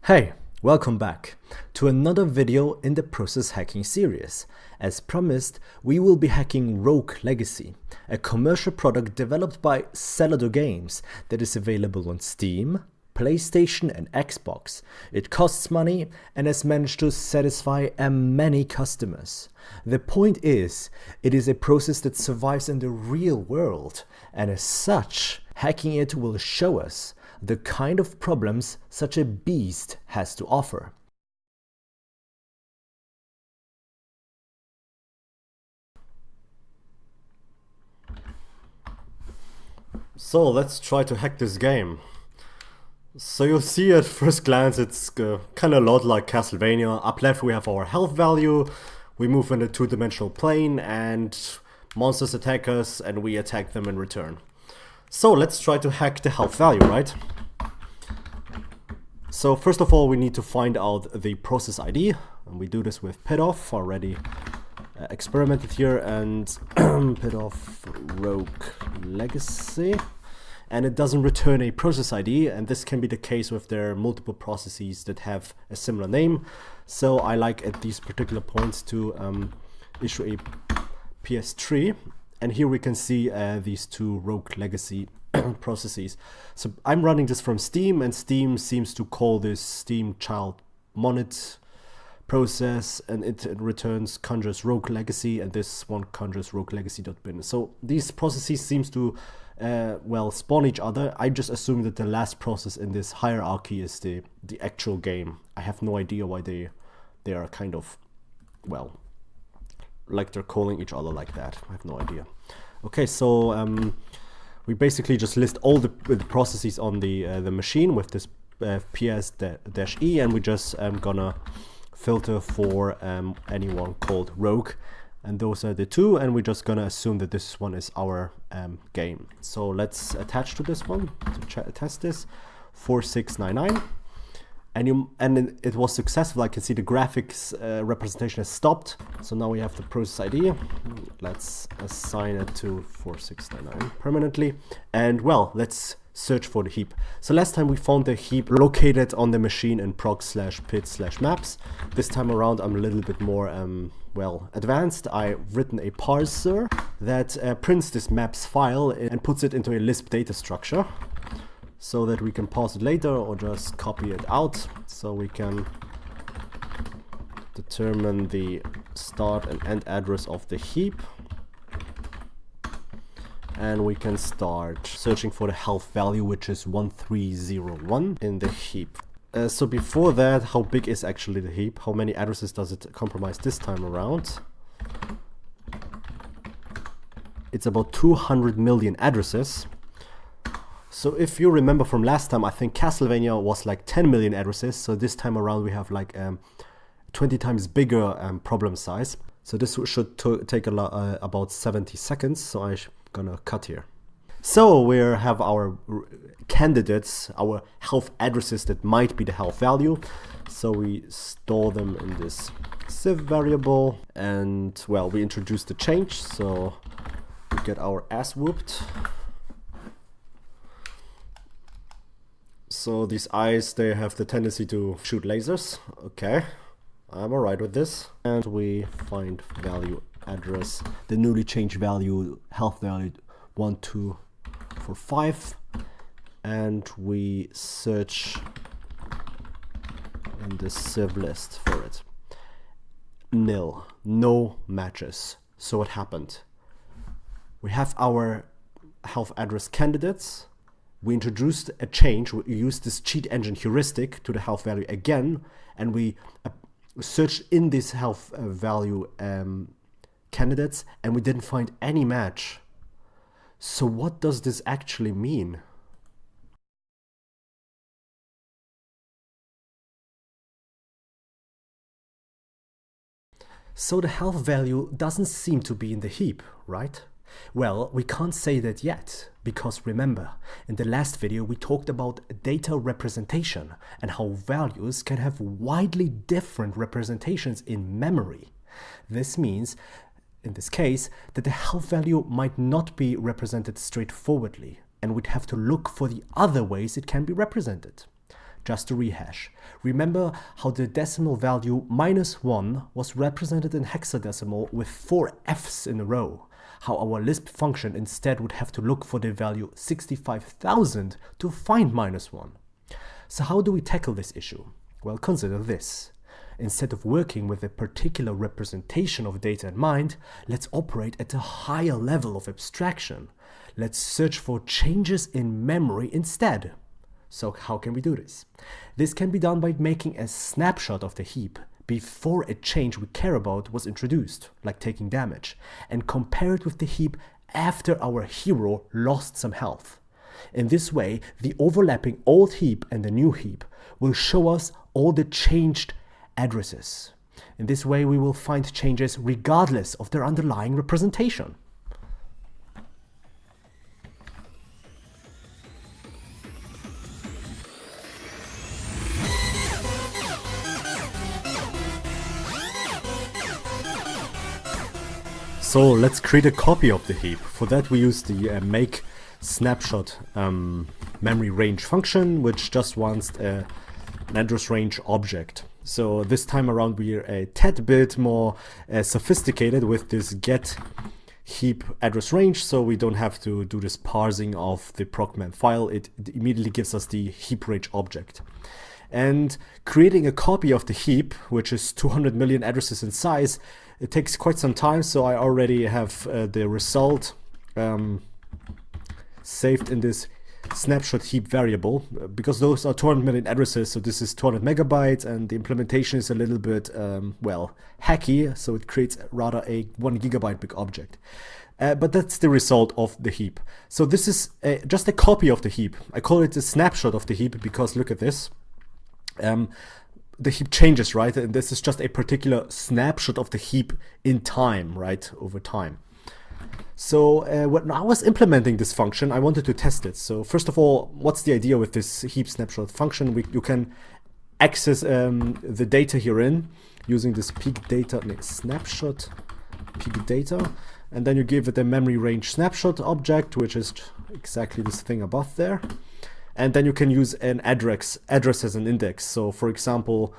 Hey, welcome back to another video in the process hacking series. As promised, we will be hacking Rogue Legacy, a commercial product developed by Celado Games that is available on Steam, PlayStation and Xbox. It costs money and has managed to satisfy many customers. The point is, it is a process that survives in the real world, and as such, hacking it will show us the kind of problems such a beast has to offer. So let's try to hack this game. So you'll see at first glance it's kind of a lot like Castlevania. Up left we have our health value, we move in a two-dimensional plane and monsters attack us and we attack them in return. So let's try to hack the health value, right? So first of all we need to find out the process ID, and we do this with PIDOF, already experimented here, and PIDOF Rogue Legacy. And it doesn't return a process ID, and this can be the case with their multiple processes that have a similar name. So I like at these particular points to issue a PS3, and here we can see these two Rogue Legacy processes. So I'm running this from Steam, and Steam seems to call this Steam Child Monet process, and it returns conjures Rogue Legacy, and this one conjures Rogue Legacy.bin. So these processes seems to well, spawn each other. I just assume that the last process in this hierarchy is the actual game. I have no idea why they are kind of, well, like they're calling each other like that. I have no idea. Okay, so we basically just list all the processes on the machine with this ps-e, and we just gonna filter for anyone called Rogue, and those are the two, and we're just gonna assume that this one is our game. So let's attach to this one to test this 4699, and it was successful. I can see the graphics representation has stopped. So now we have the process ID. Let's assign it to 4699 permanently, and well, let's search for the heap. So last time we found the heap located on the machine in proc/pid/maps. This time around I'm a little bit more well, advanced. I've written a parser that prints this maps file and puts it into a Lisp data structure so that we can parse it later or just copy it out, so we can determine the start and end address of the heap. And we can start searching for the health value, which is 1301 in the heap. So before that, how big is actually the heap? How many addresses does it compromise this time around? It's about 200 million addresses. So if you remember from last time, I think Castlevania was like 10 million addresses. So this time around we have like 20 times bigger problem size. So this should take about 70 seconds. So I'm gonna cut here. So we have our candidates, our health addresses that might be the health value. So we store them in this civ variable, and well, we introduce the change, so we get our ass whooped. So these eyes, they have the tendency to shoot lasers. Okay, I'm alright with this. And we find value address, the newly changed value, health value 1245, and we search in the civ list for it. Nil, no matches. So what happened? We have our health address candidates. We introduced a change. We used this cheat engine heuristic to the health value again, and we searched in this health value candidates, and we didn't find any match. So what does this actually mean? So the health value doesn't seem to be in the heap, right? Well, we can't say that yet, because remember, in the last video we talked about data representation and how values can have widely different representations in memory. This means, in this case, that the health value might not be represented straightforwardly, and we'd have to look for the other ways it can be represented. Just to rehash, remember how the decimal value -1 was represented in hexadecimal with 4 Fs in a row. How our Lisp function instead would have to look for the value 65,000 to find -1. So how do we tackle this issue? Well, consider this. Instead of working with a particular representation of data in mind, let's operate at a higher level of abstraction. Let's search for changes in memory instead. So how can we do this? This can be done by making a snapshot of the heap before a change we care about was introduced, like taking damage, and compare it with the heap after our hero lost some health. In this way, the overlapping old heap and the new heap will show us all the changed addresses. In this way, we will find changes regardless of their underlying representation. So let's create a copy of the heap. For that we use the make snapshot memory range function, which just wants an address range object. So this time around we're a tad bit more sophisticated with this get heap address range, so we don't have to do this parsing of the procmem file. It immediately gives us the heap range object. And creating a copy of the heap, which is 200 million addresses in size, it takes quite some time, so I already have the result saved in this snapshot heap variable, because those are 200 million addresses, so this is 200 megabytes, and the implementation is a little bit, well, hacky, so it creates rather a 1 gigabyte big object. But that's the result of the heap. So this is just a copy of the heap. I call it a snapshot of the heap because look at this. The heap changes, right? And this is just a particular snapshot of the heap in time, right? Over time. So when I was implementing this function, I wanted to test it. So first of all, what's the idea with this heap snapshot function? You can access the data herein using this peak data snapshot peak data, and then you give it a memory range snapshot object, which is exactly this thing above there. And then you can use an address as an index. So for example,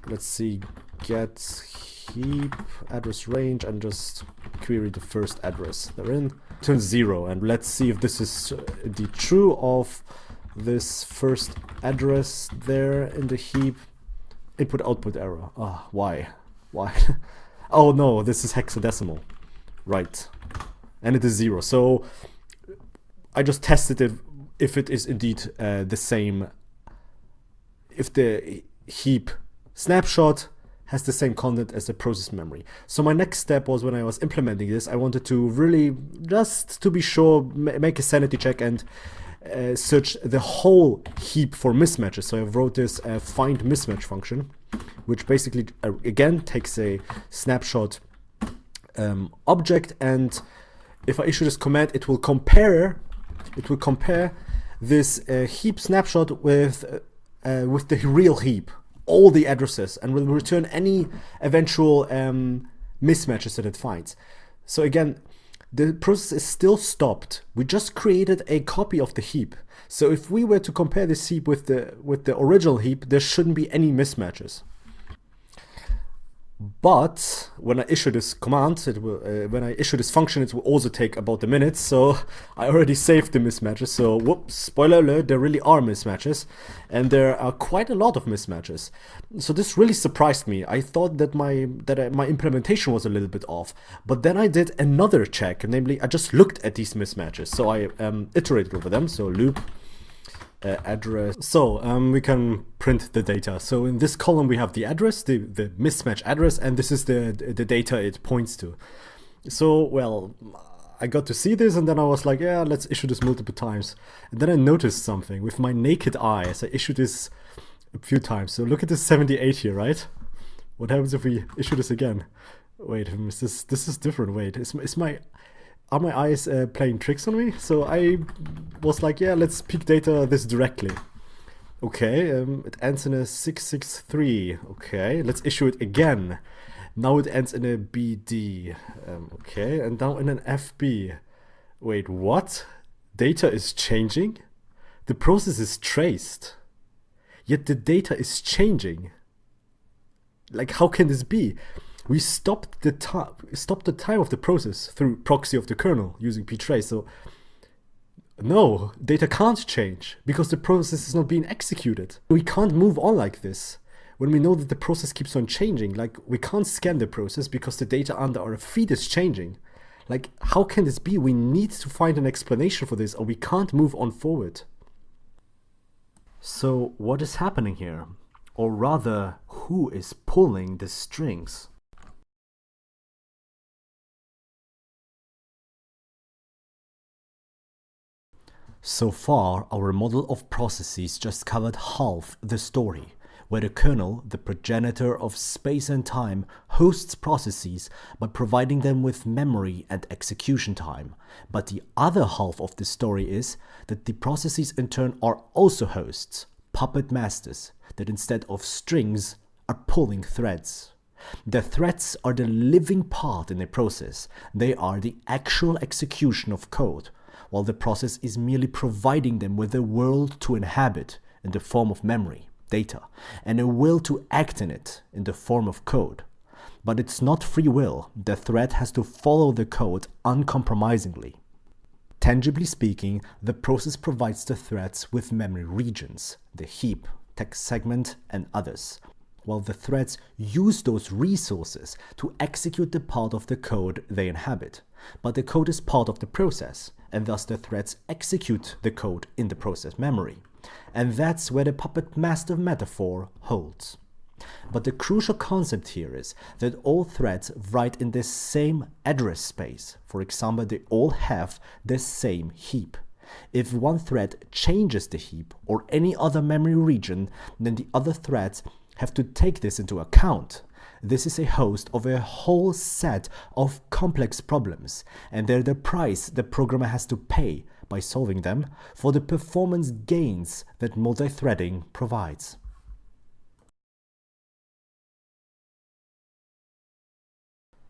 let's see, get heap address range and just query the first address therein. Turn 0, and let's see if this is the true of this first address there in the heap. Input output error. Ah, why? Oh no, this is hexadecimal. Right. And it is 0. So I just tested it if it is indeed the same, if the heap snapshot has the same content as the process memory. So my next step was, when I was implementing this, I wanted to really, just to be sure, make a sanity check and search the whole heap for mismatches. So I wrote this find mismatch function, which basically again takes a snapshot object, and if I issue this command, it will compare this heap snapshot with the real heap, all the addresses, and will return any eventual mismatches that it finds. So again, the process is still stopped. We just created a copy of the heap. So if we were to compare this heap with the original heap, there shouldn't be any mismatches. But when I issue this command, when I issue this function, it will also take about a minute. So I already saved the mismatches. So whoops, spoiler alert, there really are mismatches, and there are quite a lot of mismatches. So this really surprised me. I thought that my implementation was a little bit off, but then I did another check, namely I just looked at these mismatches. So I iterated over them. So loop address. So we can print the data. So in this column we have the address, the mismatch address, and this is the data it points to. So well, I got to see this, and then I was like, yeah, let's issue this multiple times. And then I noticed something with my naked eye as I issued this a few times. So look at this 78 here, right? What happens if we issue this again? Wait, this is different. Wait, are my eyes playing tricks on me? So I was like, yeah, let's peek data this directly. Okay, it ends in a 663. Okay, let's issue it again. Now it ends in a BD. Okay, and now in an FB. Wait, what? Data is changing? The process is traced, yet the data is changing. Like, how can this be? We stopped the time of the process through proxy of the kernel using ptrace. So no, data can't change because the process is not being executed. We can't move on like this when we know that the process keeps on changing. Like, we can't scan the process because the data under our feed is changing. Like, how can this be? We need to find an explanation for this, or we can't move on forward. So what is happening here? Or rather, who is pulling the strings? So far, our model of processes just covered half the story, where the kernel, the progenitor of space and time, hosts processes by providing them with memory and execution time. But the other half of the story is that the processes in turn are also hosts, puppet masters, that instead of strings are pulling threads. The threads are the living part in a process. They are the actual execution of code, while the process is merely providing them with a world to inhabit in the form of memory, data, and a will to act in it in the form of code. But it's not free will. The thread has to follow the code uncompromisingly. Tangibly speaking, the process provides the threads with memory regions, the heap, text segment, and others, while the threads use those resources to execute the part of the code they inhabit. But the code is part of the process, and thus the threads execute the code in the process memory. And that's where the puppet master metaphor holds. But the crucial concept here is that all threads write in the same address space. For example, they all have the same heap. If one thread changes the heap or any other memory region, then the other threads have to take this into account. This is a host of a whole set of complex problems, and they're the price the programmer has to pay by solving them for the performance gains that multi-threading provides.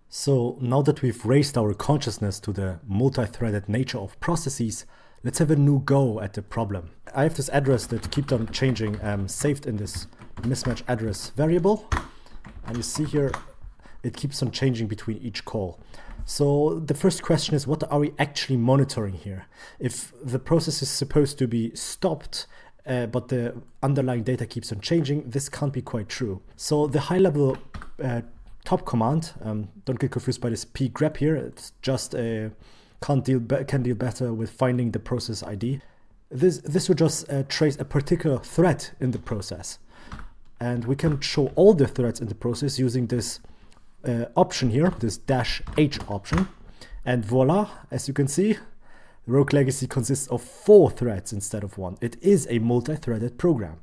So now that we've raised our consciousness to the multi-threaded nature of processes, let's have a new go at the problem. I have this address that keeps on changing, saved in this mismatch address variable. And you see here, it keeps on changing between each call. So the first question is, what are we actually monitoring here? If the process is supposed to be stopped, but the underlying data keeps on changing, this can't be quite true. So the high-level top command, don't get confused by this pgrep here, it's just can deal better with finding the process ID. This would just trace a particular thread in the process. And we can show all the threads in the process using this option here, this -h option. And voila, as you can see, Rogue Legacy consists of 4 threads instead of 1. It is a multi-threaded program.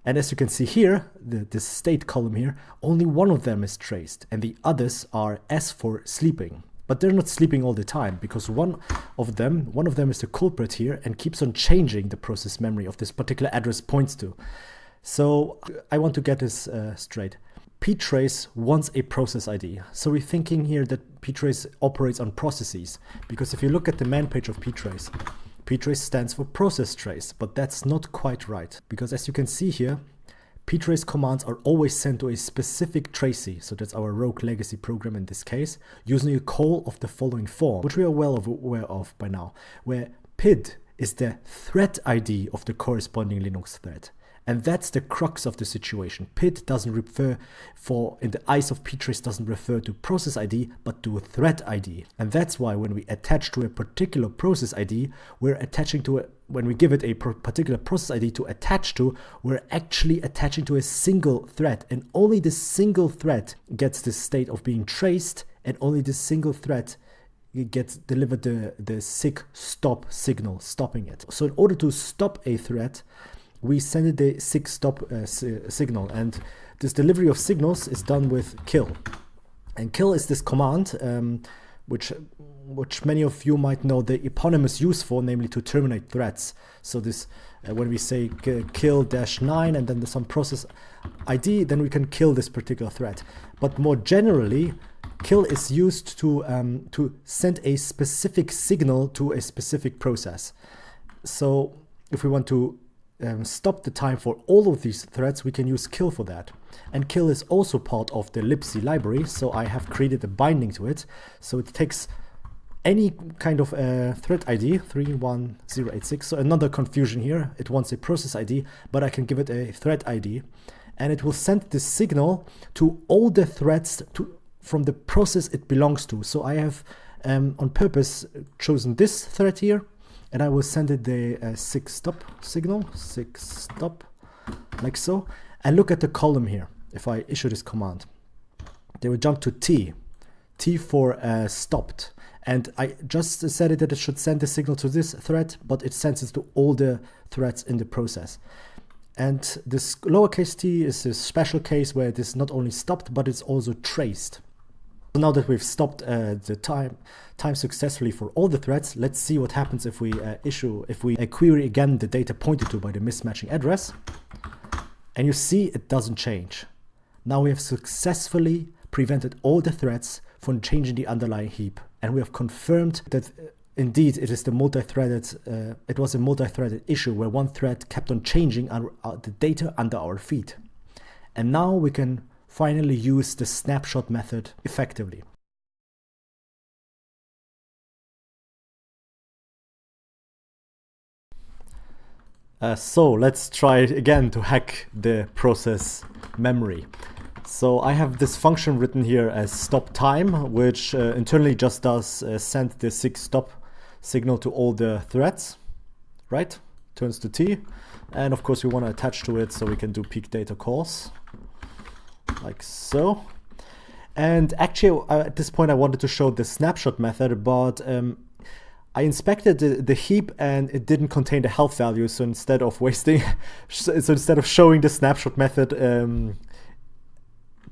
And as you can see here, this state column here, only one of them is traced, and the others are S for sleeping. But they're not sleeping all the time, because one of them is the culprit here and keeps on changing the process memory of this particular address points to. So I want to get this straight. ptrace wants a process ID. So we're thinking here that ptrace operates on processes, because if you look at the man page of ptrace, ptrace stands for process trace, but that's not quite right, because as you can see here, ptrace commands are always sent to a specific tracee, so that's our Rogue Legacy program in this case, using a call of the following form, which we are well aware of by now, where PID is the thread ID of the corresponding Linux thread. And that's the crux of the situation. PID doesn't refer in the eyes of ptrace, doesn't refer to process ID, but to a thread ID. And that's why when we attach to a particular process ID, we're attaching to when we give it a particular process ID to attach to, we're actually attaching to a single thread. And only this single thread gets this state of being traced, and only this single thread gets delivered the SIG stop signal, stopping it. So in order to stop a thread, we send it the SIG stop signal, and this delivery of signals is done with kill. And kill is this command, which many of you might know the eponymous use for, namely to terminate threads. So this, when we say kill -9 and then there's some process ID, then we can kill this particular thread. But more generally, kill is used to send a specific signal to a specific process. So if we want to stop the time for all of these threads, we can use kill for that. And kill is also part of the libc library, so I have created a binding to it. So it takes any kind of thread ID, 31086. So another confusion here, it wants a process ID, but I can give it a thread ID. And it will send this signal to all the threads from the process it belongs to. So I have on purpose chosen this thread here, and I will send it the 6-stop signal, 6-stop, like so. And look at the column here. If I issue this command, they will jump to T for stopped. And I just said it that it should send the signal to this thread, but it sends it to all the threads in the process. And this lowercase t is a special case where it is not only stopped, but it's also traced. So now that we've stopped the time successfully for all the threads, let's see what happens if we query again the data pointed to by the mismatching address. And you see it doesn't change. Now we have successfully prevented all the threads from changing the underlying heap. And we have confirmed that indeed it is the multi-threaded, it was a multi-threaded issue where one thread kept on changing the data under our feed. And now we can finally use the snapshot method effectively. So let's try again to hack the process memory. So I have this function written here as stop time, which internally just does send the 6-stop signal to all the threads, right? Turns to T. And of course we want to attach to it so we can do peak data calls, like so. And actually at this point I wanted to show the snapshot method, but I inspected the heap and it didn't contain the health value. So instead of instead of showing the snapshot method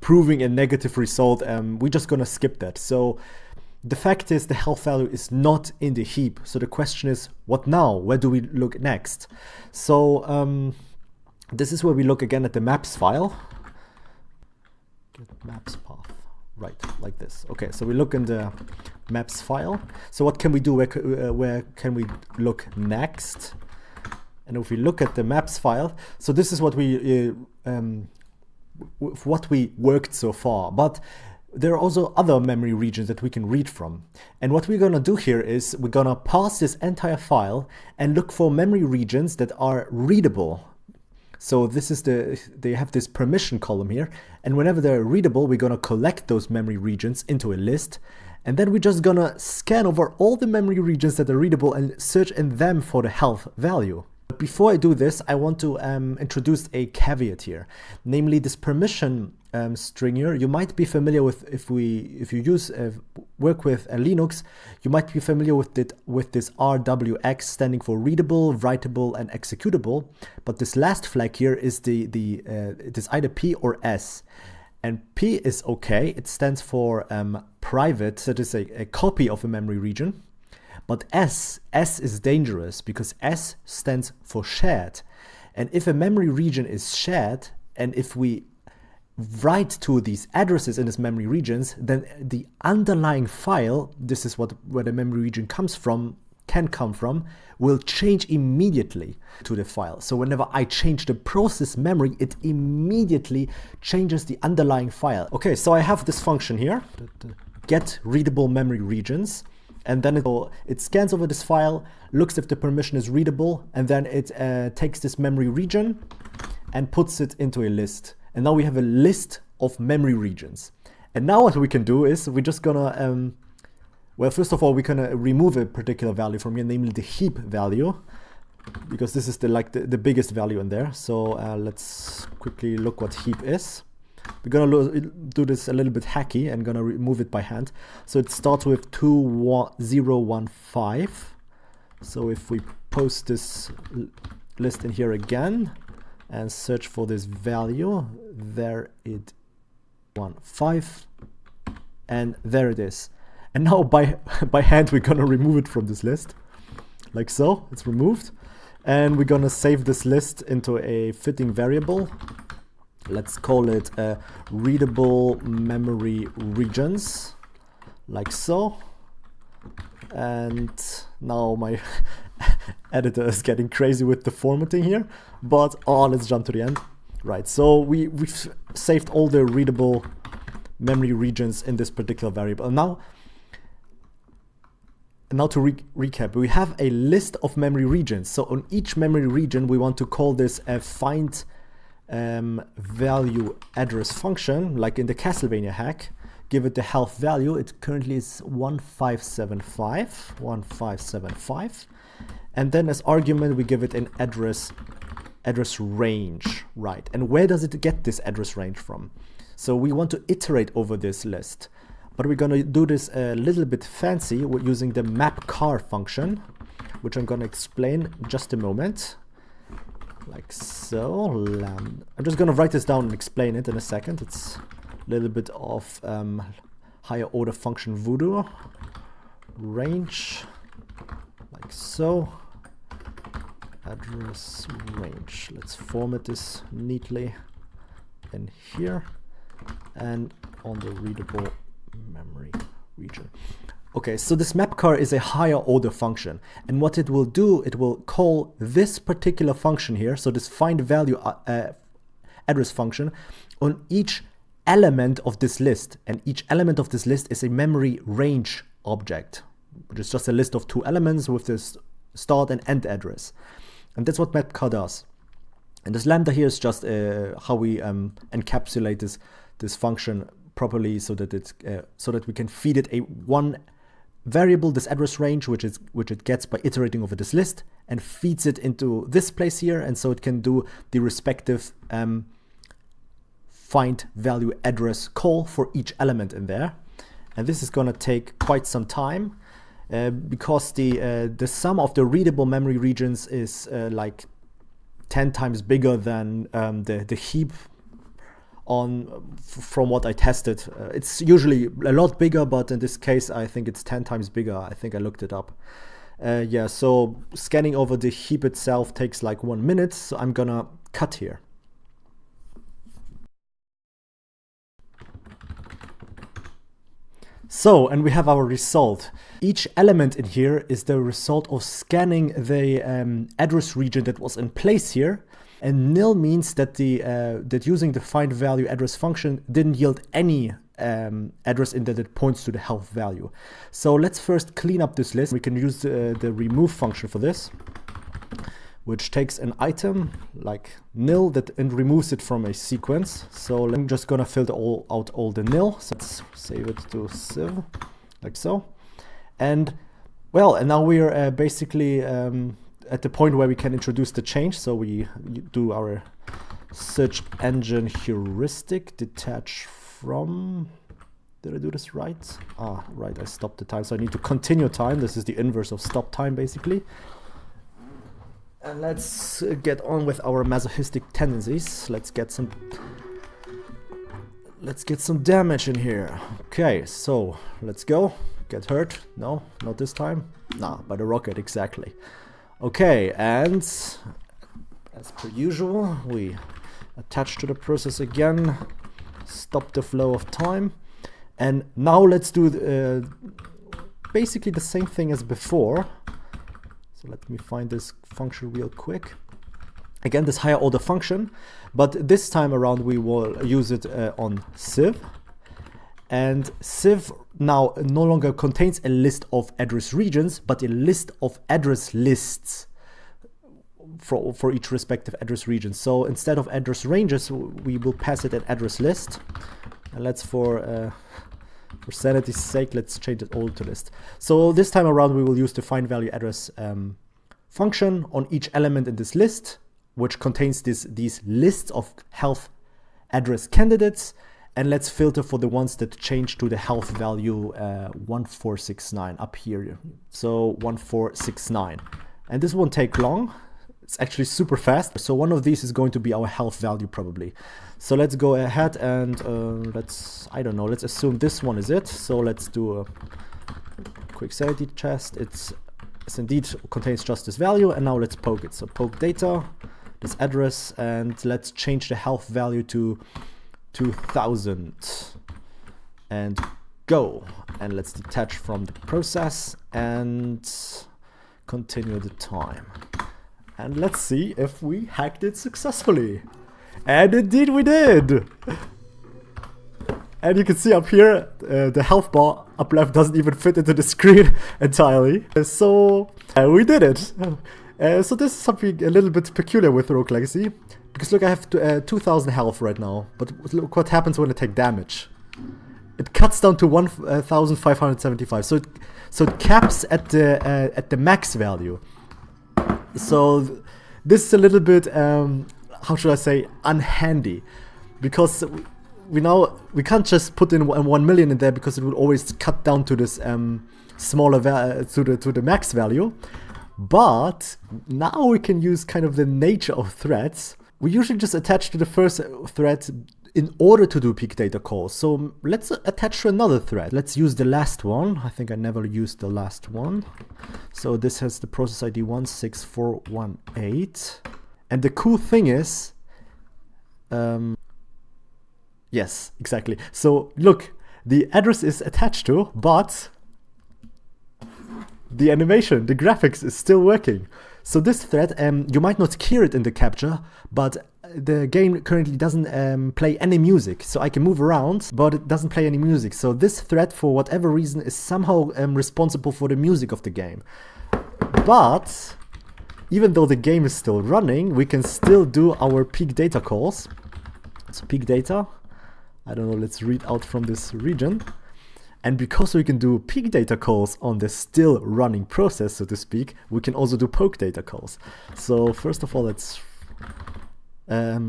proving a negative result, we're just gonna skip that. So the fact is the health value is not in the heap. So the question is, what now? Where do we look next? So this is where we look again at the maps file. Get maps path, right, like this. Okay, so we look in the maps file. So what can we do? Where can we look next? And if we look at the maps file, so this is what we worked so far, but there are also other memory regions that we can read from. And what we're gonna do here is we're gonna parse this entire file and look for memory regions that are readable. So this is they have this permission column here, and whenever they're readable, we're gonna collect those memory regions into a list, and then we're just gonna scan over all the memory regions that are readable and search in them for the health value. But before I do this, I want to introduce a caveat here, namely this permission string here. You might be familiar with, if you work with Linux, you might be familiar with this RWX standing for readable, writable, and executable. But this last flag here is it is either P or S. And P is okay. It stands for private. That is a copy of a memory region. But S is dangerous because S stands for shared. And if a memory region is shared, and if we write to these addresses in these memory regions, then the underlying file, this is where the memory region can come from, will change immediately to the file. So whenever I change the process memory, it immediately changes the underlying file. Okay, so I have this function here, get readable memory regions. And then it scans over this file, looks if the permission is readable, and then it takes this memory region and puts it into a list. And now we have a list of memory regions. And now what we can do is we're just gonna, well, first of all, we're gonna remove a particular value from here, namely the heap value, because this is the biggest value in there. So let's quickly look what heap is. We're gonna do this a little bit hacky and gonna remove it by hand. So it starts with 2015. So if we post this list in here again and search for this value, there it 15, and there it is. And now by hand we're gonna remove it from this list, like so. It's removed, and we're gonna save this list into a fitting variable. Let's call it readable memory regions, like so. And now my editor is getting crazy with the formatting here, but let's jump to the end. Right, so we've saved all the readable memory regions in this particular variable. Now to recap, we have a list of memory regions. So on each memory region, we want to call this a find value address function, like in the Castlevania hack. Give it the health value. It currently is 1575. And then as argument, we give it an address range, right? And where does it get this address range from? So we want to iterate over this list, but we're going to do this a little bit fancy. We're using the mapcar function, which I'm going to explain in just a moment. Like so. I'm just going to write this down and explain it in a second. It's a little bit of higher order function voodoo. Range, like so. Address range. Let's format this neatly in here and on the readable memory region. Okay, so this mapcar is a higher order function, and what it will do, it will call this particular function here, so this find value address function, on each element of this list, and each element of this list is a memory range object, which is just a list of two elements with this start and end address. And that's what mapcar does. And this lambda here is just how we encapsulate this function properly, so that we can feed it a one variable, this address range, which it gets by iterating over this list, and feeds it into this place here, and so it can do the respective find value address call for each element in there. And this is going to take quite some time. Because the sum of the readable memory regions is like 10 times bigger than the heap from what I tested. It's usually a lot bigger, but in this case I think it's 10 times bigger. I think I looked it up. Yeah, so scanning over the heap itself takes like 1 minute, so I'm gonna cut here. So, and we have our result. Each element in here is the result of scanning the address region that was in place here. And nil means that that using the find value address function didn't yield any address in that it points to the health value. So let's first clean up this list. We can use the remove function for this, which takes an item like nil and removes it from a sequence. So I'm just gonna filter out all the nil. So let's save it to civ, like so. And well, and now we're basically at the point where we can introduce the change. So we do our search engine heuristic, detach from. Did I do this right? Ah, right, I stopped the time. So I need to continue time. This is the inverse of stop time, basically. And let's get on with our masochistic tendencies. Let's get some damage in here. Okay, so let's go. Get hurt? No, not this time. Nah, by the rocket, exactly. Okay, and as per usual, we attach to the process again, stop the flow of time, and now let's do basically the same thing as before. So let me find this function real quick. Again, this higher order function, but this time around we will use it on civ. And civ now no longer contains a list of address regions, but a list of address lists for each respective address region. So instead of address ranges, we will pass it an address list. And let's, for sanity's sake, let's change it all to list. So this time around, we will use the find value address function on each element in this list, which contains these lists of health address candidates. And let's filter for the ones that change to the health value 1469 up here. So 1469. And this won't take long. It's actually super fast. So one of these is going to be our health value probably. So let's go ahead and let's assume this one is it. So let's do a quick sanity test. It's indeed contains just this value. And now let's poke it. So poke data, this address, and let's change the health value to 2000 and go. And let's detach from the process and continue the time. And let's see if we hacked it successfully. And indeed we did! And you can see up here, the health bar up left doesn't even fit into the screen entirely. So, we did it! So this is something a little bit peculiar with Rogue Legacy. Because look, I have 2000 health right now. But look what happens when I take damage. It cuts down to 1575. So it caps at the max value. So this is a little bit, how should I say, unhandy. Because we can't just put in 1 million in there because it will always cut down to this smaller to the max value. But now we can use kind of the nature of threads. We usually just attach to the first thread in order to do peak data calls. So let's attach to another thread. Let's use the last one. I think I never used the last one. So this has the process ID 16418. And the cool thing is, yes, exactly. So look, the address is attached to, but the animation, the graphics is still working. So this thread, you might not hear it in the capture, but the game currently doesn't play any music. So I can move around, but it doesn't play any music. So this thread, for whatever reason, is somehow responsible for the music of the game. But even though the game is still running, we can still do our peak data calls. So peak data, I don't know, let's read out from this region. And because we can do peak data calls on the still running process, so to speak, we can also do poke data calls. So first of all, let's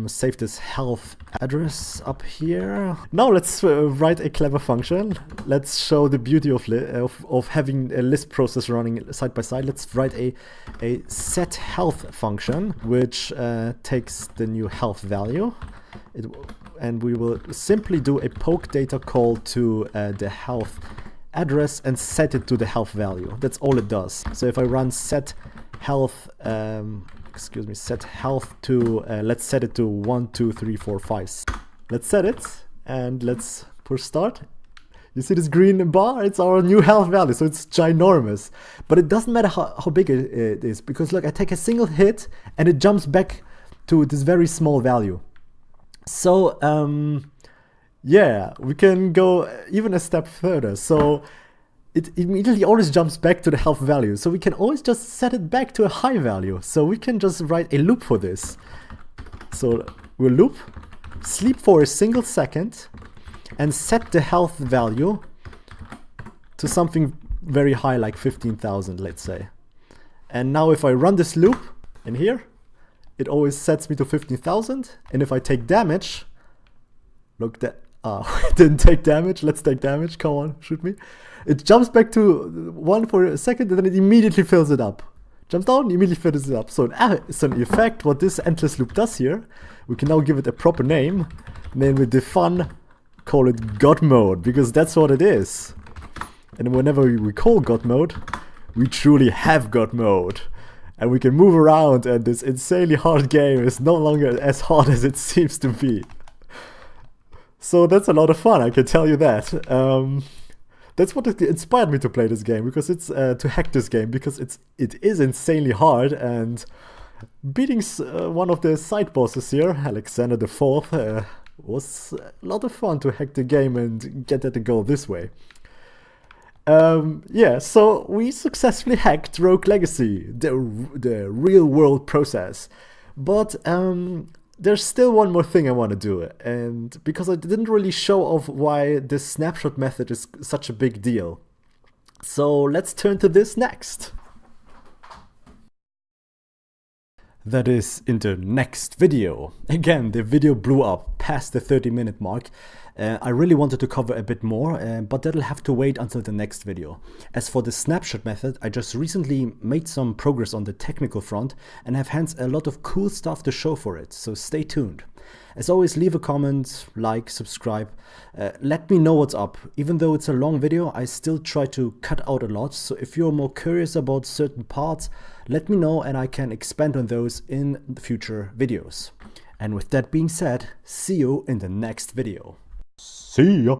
save this health address up here. Now let's write a clever function. Let's show the beauty of having a Lisp process running side by side. Let's write a set health function, which takes the new health value. And we will simply do a poke data call to the health address and set it to the health value. That's all it does. So if I run set health, set health to, let's set it to 1, 2, 3, 4, 5. Let's set it and let's push start. You see this green bar? It's our new health value, so it's ginormous. But it doesn't matter how big it is, because look, I take a single hit and it jumps back to this very small value. So, yeah, we can go even a step further. So it immediately always jumps back to the health value. So we can always just set it back to a high value. So we can just write a loop for this. So we'll loop, sleep for a single second, and set the health value to something very high, like 15,000, let's say. And now if I run this loop in here, it always sets me to 15,000, and if I take damage, look, that it didn't take damage. Let's take damage. Come on, shoot me. It jumps back to 1 for a second, and then it immediately fills it up. Jumps down, immediately fills it up. So in effect, what this endless loop does here, we can now give it a proper name, name it defun, call it God mode, because that's what it is. And whenever we call God mode, we truly have God mode. And we can move around, and this insanely hard game is no longer as hard as it seems to be. So that's a lot of fun, I can tell you that. That's what inspired me to play this game, because it's to hack this game, because it is insanely hard, and beating one of the side bosses here, Alexander the Fourth, was a lot of fun to hack the game and get it to go this way. Yeah, so we successfully hacked Rogue Legacy, the real world process. But there's still one more thing I want to do, and because I didn't really show off why this snapshot method is such a big deal. So let's turn to this next. That is in the next video. Again, the video blew up past the 30-minute mark. I really wanted to cover a bit more, but that'll have to wait until the next video. As for the snapshot method, I just recently made some progress on the technical front and have hence a lot of cool stuff to show for it, so stay tuned. As always, leave a comment, like, subscribe, let me know what's up. Even though it's a long video, I still try to cut out a lot, so if you're more curious about certain parts, let me know and I can expand on those in the future videos. And with that being said, see you in the next video. See ya!